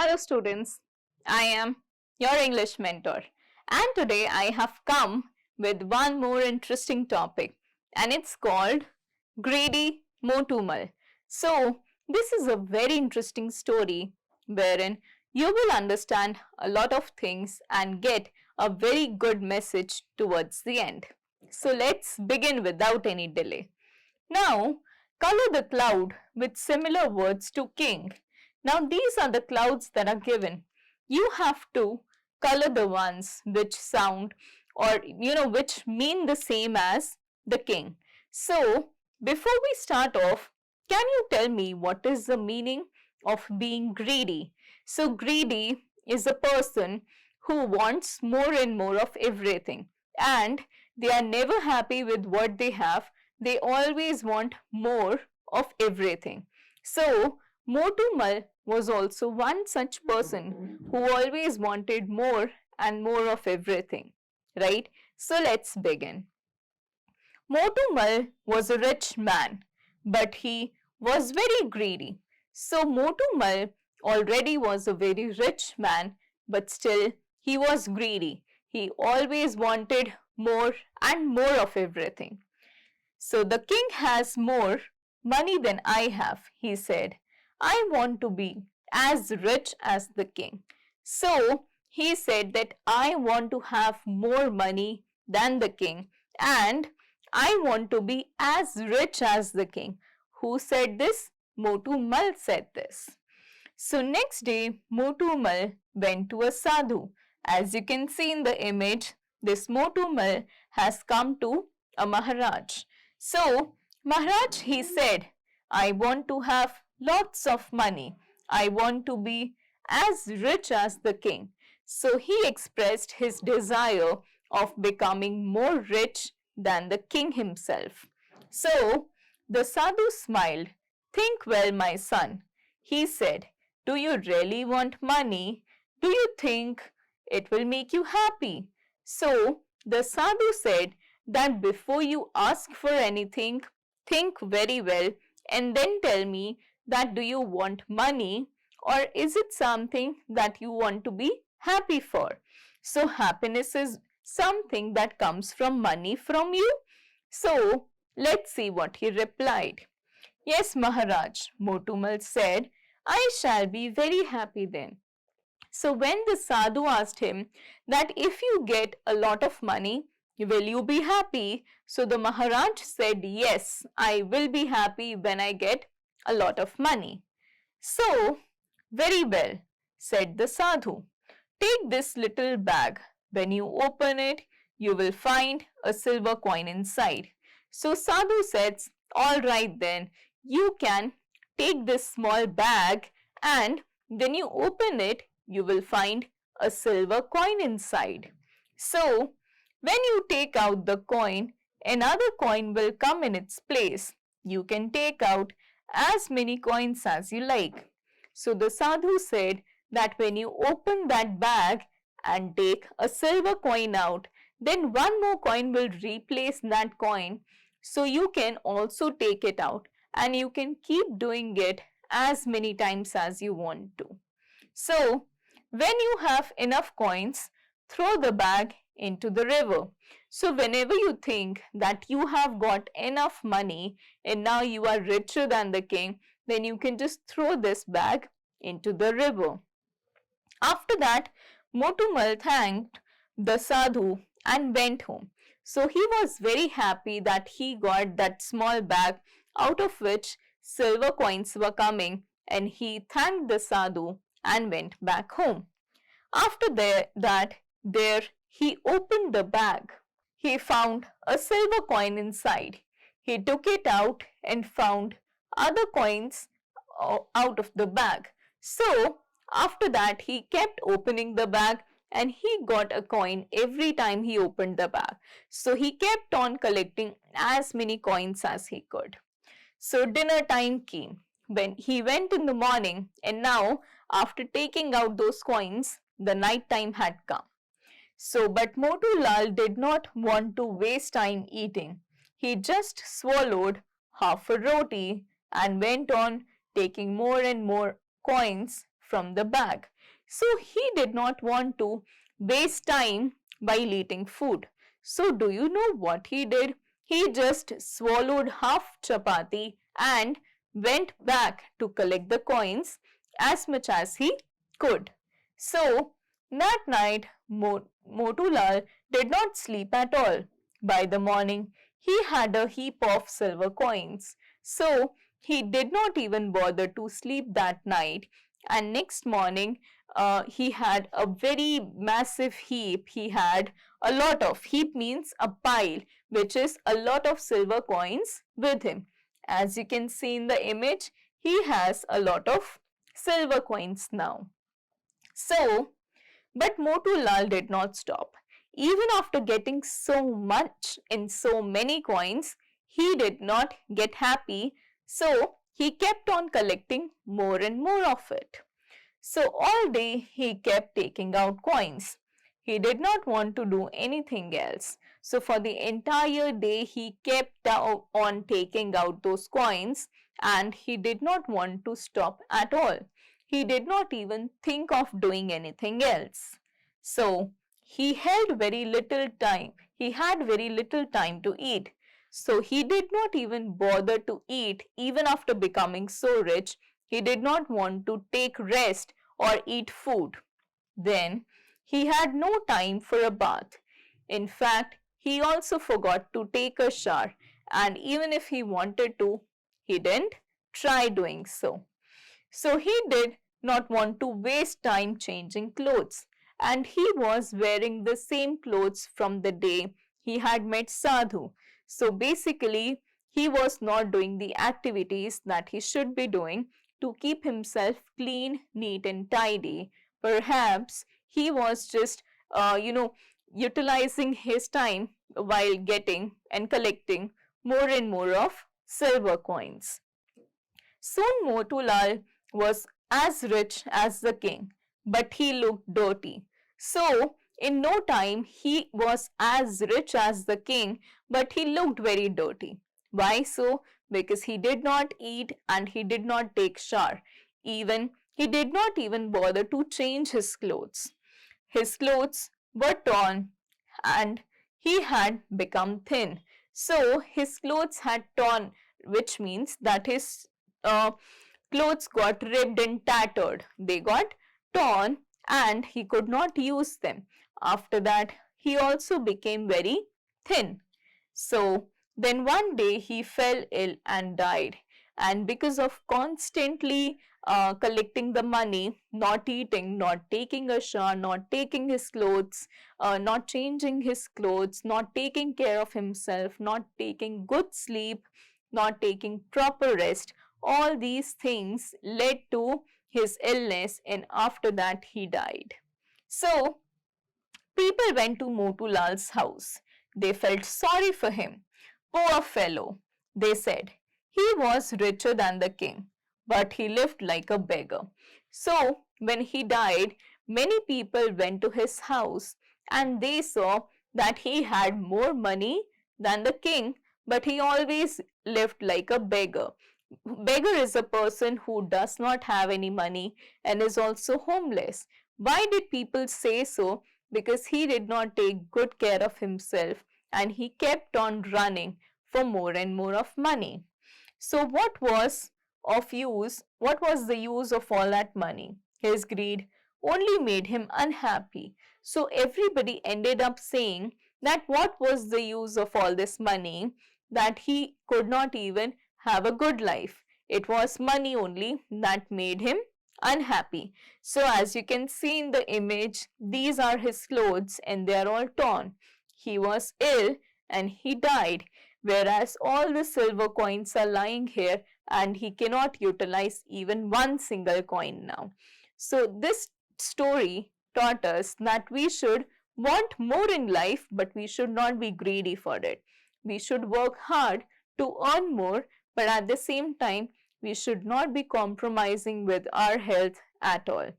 Hello students, I am your English mentor and today I have come with one more interesting topic and it's called Greedy Motu. So this is a very interesting story wherein you will understand a lot of things and get a very good message towards the end. So let's begin without any delay. Now, color the cloud with similar words to king. Now, these are the clouds that are given. You have to color the ones which sound or which mean the same as the king. So, before we start off, can you tell me what is the meaning of being greedy? So, greedy is a person who wants more and more of everything and they are never happy with what they have. They always want more of everything. So, Motu was also one such person who always wanted more and more of everything, right? So, let's begin. Motu was a rich man, but he was very greedy. So, Motu already was a very rich man, but still he was greedy. He always wanted more and more of everything. So the king has more money than I have, he said. I want to be as rich as the king. So he said that I want to have more money than the king and I want to be as rich as the king. Who said this? Motu said this. So next day, Motu went to a sadhu. As you can see in the image, this Motu has come to a Maharaj. So, Maharaj, he said, I want to have lots of money. I want to be as rich as the king. So, he expressed his desire of becoming more rich than the king himself. So, the sadhu smiled. Think well, my son. He said, do you really want money? Do you think it will make you happy? So, the sadhu said, that before you ask for anything, think very well and then tell me that do you want money or is it something that you want to be happy for? So happiness is something that comes from money from you. So let's see what he replied. Yes, Maharaj, Motu said, I shall be very happy then. So when the sadhu asked him that if you get a lot of money, will you be happy? So the Maharaj said, yes, I will be happy when I get a lot of money. So, very well, said the sadhu. Take this little bag. When you open it, you will find a silver coin inside. So sadhu says, all right then, you can take this small bag and when you open it, you will find a silver coin inside. So, when you take out the coin, another coin will come in its place. You can take out as many coins as you like. So the sadhu said that when you open that bag and take a silver coin out, then one more coin will replace that coin. So you can also take it out and you can keep doing it as many times as you want to. So when you have enough coins, throw the bag into the river. So whenever you think that you have got enough money and now you are richer than the king, then you can just throw this bag into the river. After that, Motu thanked the sadhu and went home. So he was very happy that he got that small bag out of which silver coins were coming and he thanked the sadhu and went back home. After that, he opened the bag. He found a silver coin inside. He took it out and found other coins out of the bag. So, after that, he kept opening the bag and he got a coin every time he opened the bag. So, he kept on collecting as many coins as he could. So, dinner time came. When he went in the morning and now, after taking out those coins, the night time had come. So, but Motilal did not want to waste time eating. He just swallowed half a roti and went on taking more and more coins from the bag. So he did not want to waste time while eating food. So do you know what he did? He just swallowed half chapati and went back to collect the coins as much as he could. So that night Motulal did not sleep at all. By the morning he had a heap of silver coins. So he did not even bother to sleep that night, and next morning he had a very massive heap. He had a lot of, heap means a pile, which is a lot of silver coins with him. As you can see in the image, he has a lot of silver coins now. So, but Motulal did not stop. Even after getting so much in so many coins, he did not get happy. So, he kept on collecting more and more of it. So, all day he kept taking out coins. He did not want to do anything else. So, for the entire day he kept on taking out those coins, and he did not want to stop at all. He did not even think of doing anything else. So, he held very little time. He had very little time to eat. So, he did not even bother to eat even after becoming so rich. He did not want to take rest or eat food. Then, he had no time for a bath. In fact, he also forgot to take a shower, and even if he wanted to, he didn't try doing so. So he did not want to waste time changing clothes, and he was wearing the same clothes from the day he had met Sadhu. So basically, he was not doing the activities that he should be doing to keep himself clean, neat and tidy. Perhaps he was just, utilizing his time while getting and collecting more and more of silver coins. Soon Motulal was as rich as the king, but he looked dirty. So, in no time, he was as rich as the king, but he looked very dirty. Why so? Because he did not eat and he did not take shower. Even he did not even bother to change his clothes. His clothes were torn and he had become thin. So his clothes had torn, which means that his uh, clothes got ripped and tattered. They got torn and he could not use them. After that, he also became very thin. So then one day he fell ill and died. And because of constantly collecting the money, not eating, not taking a shower, not taking his clothes, not changing his clothes, not taking care of himself, not taking good sleep, not taking proper rest, all these things led to his illness, and after that he died. So people went to Motulal's house. They felt sorry for him. Poor fellow, they said. He was richer than the king, but he lived like a beggar. So when he died, many people went to his house and they saw that he had more money than the king, but he always lived like a beggar. Beggar is a person who does not have any money and is also homeless. Why did people say so? Because he did not take good care of himself and he kept on running for more and more of money. So what was of use? What was the use of all that money? His greed only made him unhappy. So everybody ended up saying that what was the use of all this money, that he could not even have a good life. It was money only that made him unhappy. So as you can see in the image, these are his clothes and they are all torn. He was ill and he died, whereas all the silver coins are lying here and he cannot utilize even one single coin now. So this story taught us that we should want more in life, but we should not be greedy for it. We should work hard to earn more, but at the same time, we should not be compromising with our health at all.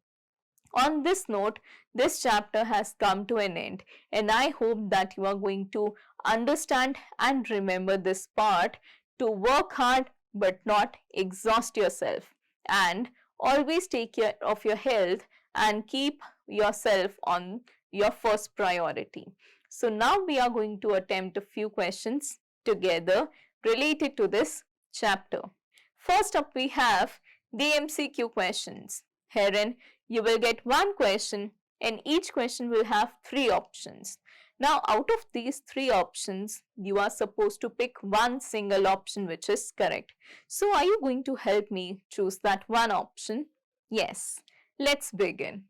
On this note, this chapter has come to an end, and I hope that you are going to understand and remember this part, to work hard but not exhaust yourself, and always take care of your health and keep yourself on your first priority. So now we are going to attempt a few questions together related to this chapter. First up we have the MCQ questions. Herein you will get one question and each question will have three options. Now out of these three options, you are supposed to pick one single option which is correct. So are you going to help me choose that one option? Yes, let's begin.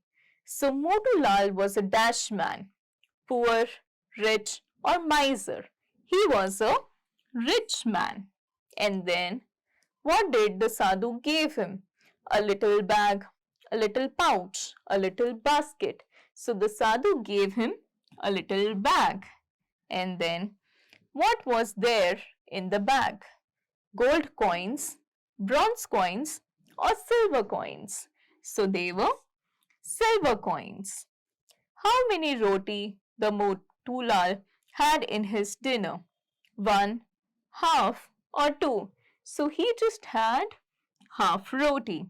So Motulal was a dash man, poor, rich or miser. He was a rich man. And then what did the sadhu give him? A little bag, a little pouch, a little basket. So the sadhu gave him a little bag. And then what was there in the bag? Gold coins, bronze coins or silver coins? So they were silver coins. How many roti the Motulal had in his dinner? One, half or two? So he just had half roti.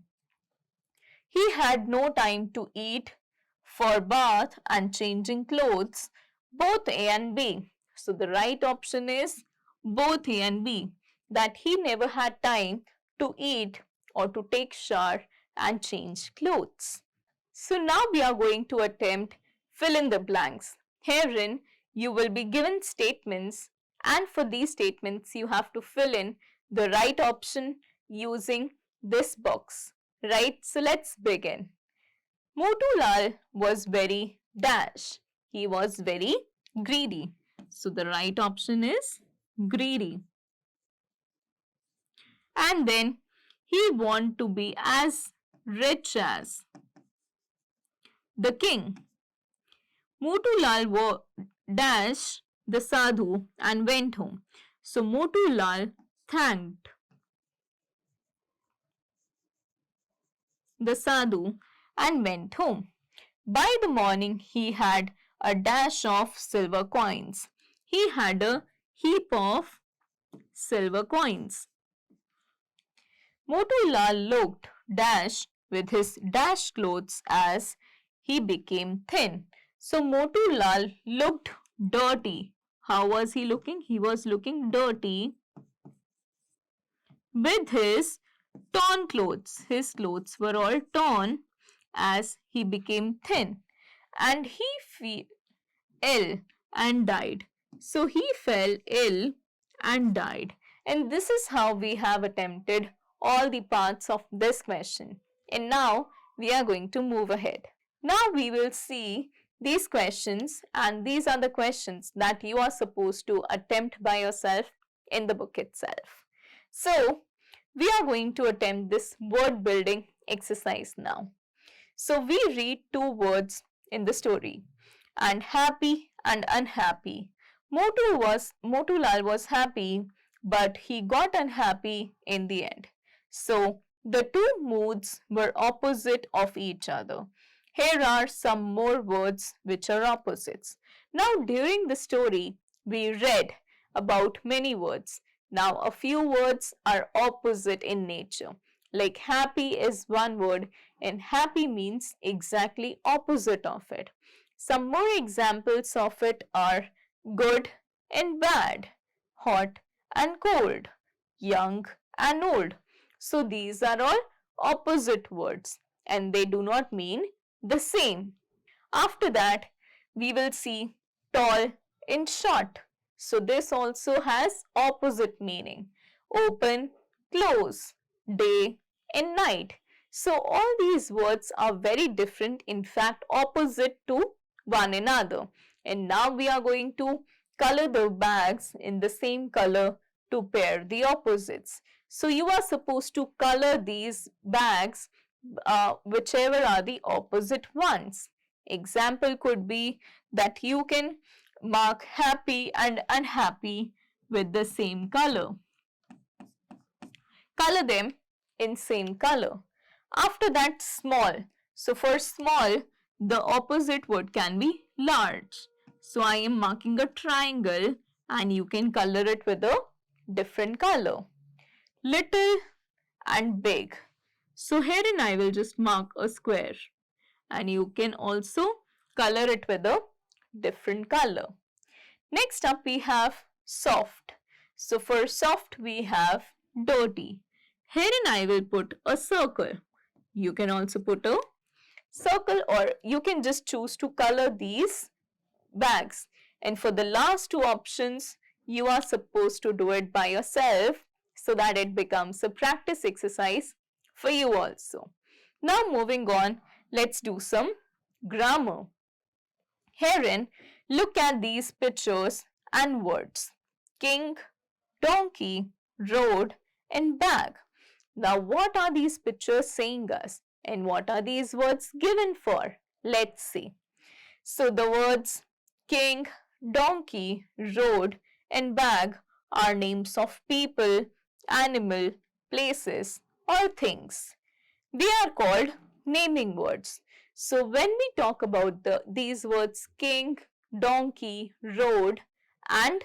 He had no time to eat for bath and changing clothes, both A and B. So the right option is both A and B, that he never had time to eat or to take shower and change clothes. So now we are going to attempt fill in the blanks. Herein you will be given statements, and for these statements you have to fill in the right option using this box. Right, so let's begin. Motulal was very dash. He was very greedy. So the right option is greedy. And then he wanted to be as rich as the king. Motulal dash the sadhu and went home. So Motulal thanked the sadhu and went home. By the morning he had a dash of silver coins. He had a heap of silver coins. Motulal looked dash with his dash clothes as he became thin. So Motulal looked dirty. How was he looking? He was looking dirty with his torn clothes. His clothes were all torn as he became thin, and he fell ill and died. So he fell ill and died. And this is how we have attempted all the parts of this question. And now we are going to move ahead. Now we will see these questions, and these are the questions that you are supposed to attempt by yourself in the book itself. So we are going to attempt this word building exercise now. So we read two words in the story, and happy and unhappy. Motulal was happy, but he got unhappy in the end. So the two moods were opposite of each other. Here are some more words which are opposites. Now during the story, we read about many words. Now a few words are opposite in nature. Like happy is one word, and happy means exactly opposite of it. Some more examples of it are good and bad, hot and cold, young and old. So these are all opposite words and they do not mean the same. After that, we will see tall and short. So this also has opposite meaning. Open, close, day and night. So all these words are very different, in fact opposite to one another. And now we are going to color the bags in the same color to pair the opposites. So you are supposed to color these bags whichever are the opposite ones. Example could be that you can mark happy and unhappy with the same color. Color them in same color. After that, small. So for small, the opposite word can be large. So I am marking a triangle and you can color it with a different color. Little and big. So herein I will just mark a square, and you can also color it with a different color. Next up we have soft. So for soft we have dirty. Herein I will put a circle. You can also put a circle, or you can just choose to color these bags. And for the last two options, you are supposed to do it by yourself so that it becomes a practice exercise for you also. Now moving on, let's do some grammar. Herein, look at these pictures and words: king, donkey, road, and bag. Now, what are these pictures saying us, and what are these words given for? Let's see. So, the words king, donkey, road, and bag are names of people, animal, places, or things. They are called naming words. So when we talk about these words king, donkey, road, and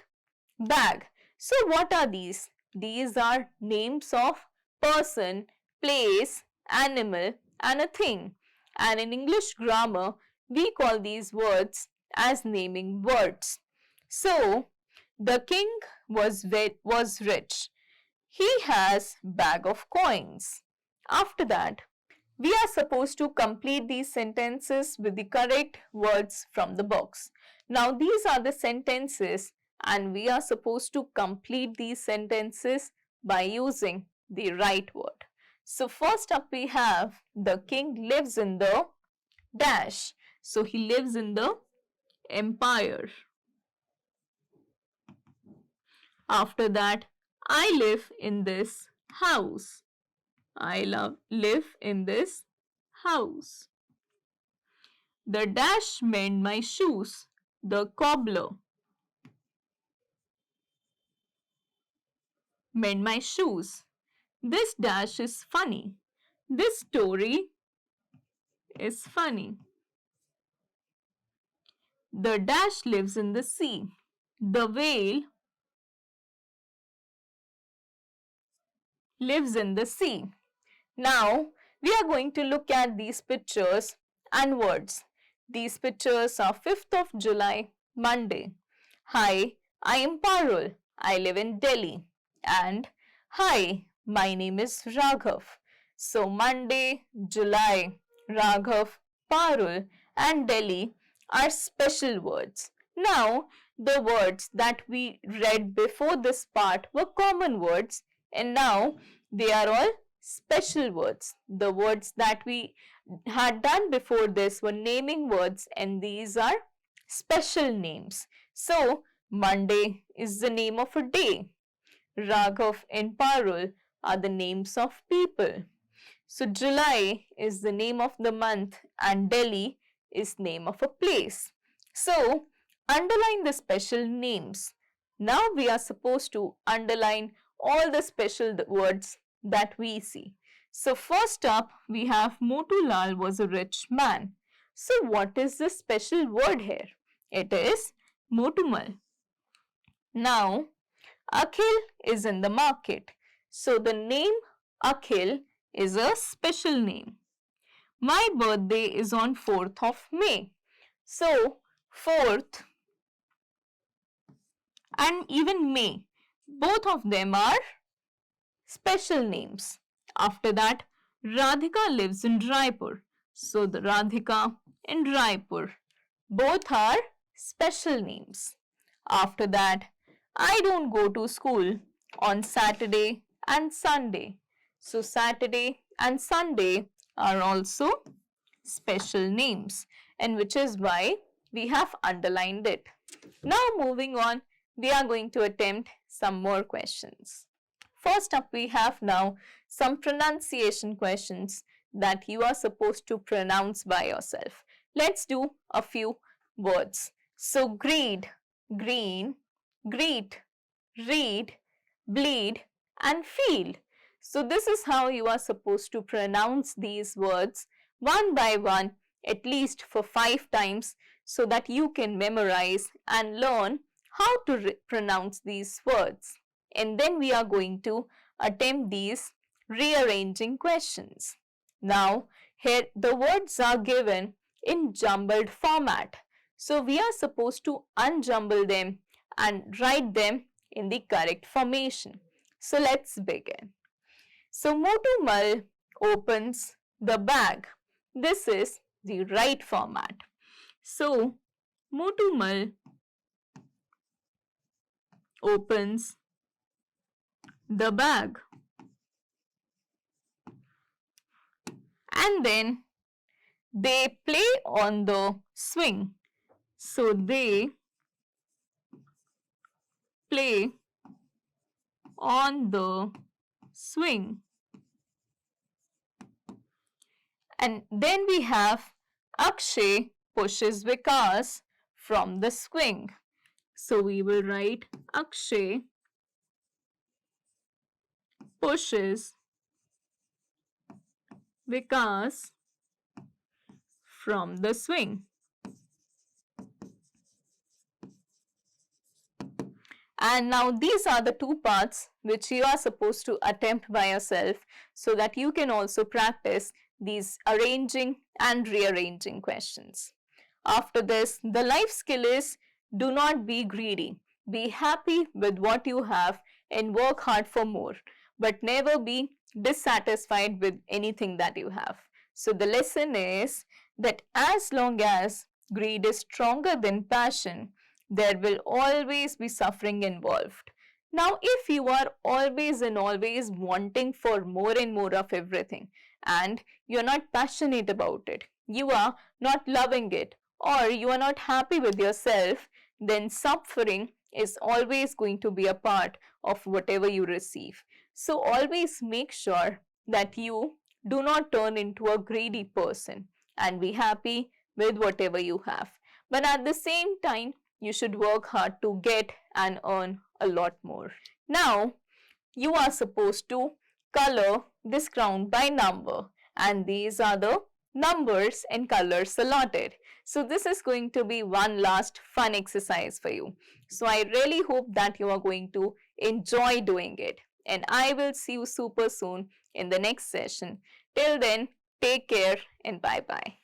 bag, so what are these? These are names of person, place, animal, and a thing. And in English grammar, we call these words as naming words. So the king was rich. He has bag of coins. After that, we are supposed to complete these sentences with the correct words from the box. Now, these are the sentences, and we are supposed to complete these sentences by using the right word. So, first up we have the king lives in the dash. So, he lives in the empire. After that, I live in this house. Live in this house. The dash mend my shoes. The cobbler mend my shoes. This dash is funny. This story is funny. The dash lives in the sea. The whale lives in the sea. Now, we are going to look at these pictures and words. These pictures are 5th of July, Monday. Hi, I am Parul. I live in Delhi. And hi, my name is Raghav. So, Monday, July, Raghav, Parul, and Delhi are special words. Now, the words that we read before this part were common words, and now they are all special words. The words that we had done before this were naming words, and these are special names. So, Monday is the name of a day. Raghav and Parul are the names of people. So, July is the name of the month, and Delhi is name of a place. So, underline the special names. Now we are supposed to underline all the special words that we see. So first up we have Motulal was a rich man. So what is the special word here? It is Motumal. Now Akhil is in the market. So the name Akhil is a special name. My birthday is on 4th of May. So 4th and even May, both of them are special names. After that, Radhika lives in Raipur. So the Radhika and Raipur, both are special names. After that, I don't go to school on Saturday and Sunday. So Saturday and Sunday are also special names, and which is why we have underlined it. Now moving on, we are going to attempt some more questions. First up we have now some pronunciation questions that you are supposed to pronounce by yourself. Let's do a few words. So greed, green, greet, read, bleed, and field. So this is how you are supposed to pronounce these words one by one, at least for 5 times, so that you can memorize and learn how to pronounce these words. And then we are going to attempt these rearranging questions. Now, here the words are given in jumbled format. So, we are supposed to unjumble them and write them in the correct formation. So, let's begin. So, Motu opens the bag. This is the right format. So, Motu opens the bag. And then they play on the swing. So they play on the swing. And then we have Akshay pushes Vikas from the swing. So we will write Akshay pushes Vikas from the swing. And now these are the two parts which you are supposed to attempt by yourself so that you can also practice these arranging and rearranging questions. After this, the life skill is do not be greedy. Be happy with what you have and work hard for more, but never be dissatisfied with anything that you have. So the lesson is that as long as greed is stronger than passion, there will always be suffering involved. Now, if you are always and always wanting for more and more of everything and you're not passionate about it, you are not loving it, or you are not happy with yourself, then suffering is always going to be a part of whatever you receive. So, always make sure that you do not turn into a greedy person and be happy with whatever you have. But at the same time, you should work hard to get and earn a lot more. Now, you are supposed to color this crown by number, and these are the numbers and colors allotted. So this is going to be one last fun exercise for you. So I really hope that you are going to enjoy doing it, and I will see you super soon in the next session. Till then, take care and bye bye.